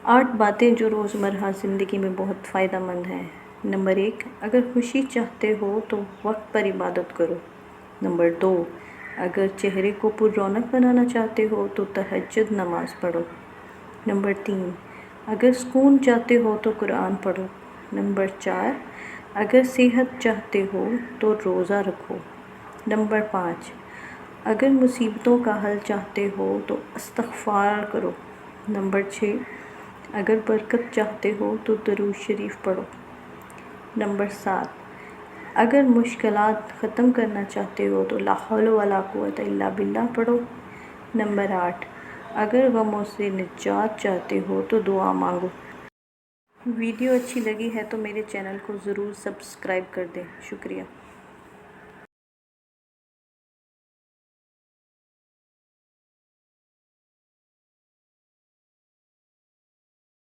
8 باتیں جو روزمرہ زندگی میں بہت فائدہ مند ہیں۔ نمبر 1، اگر خوشی چاہتے ہو تو وقت پر عبادت کرو۔ نمبر 2، اگر چہرے کو پر رونق بنانا چاہتے ہو تو تہجد نماز پڑھو۔ نمبر 3، اگر سکون چاہتے ہو تو قرآن پڑھو۔ نمبر 4، اگر صحت چاہتے ہو تو روزہ رکھو۔ نمبر 5، اگر مصیبتوں کا حل چاہتے ہو تو استغفار کرو۔ نمبر 6، اگر برکت چاہتے ہو تو درود شریف پڑھو۔ نمبر 7، اگر مشکلات ختم کرنا چاہتے ہو تو لا حول ولا قوت الا باللہ پڑھو۔ نمبر 8، اگر غموں سے نجات چاہتے ہو تو دعا مانگو۔ ویڈیو اچھی لگی ہے تو میرے چینل کو ضرور سبسکرائب کر دیں۔ شکریہ۔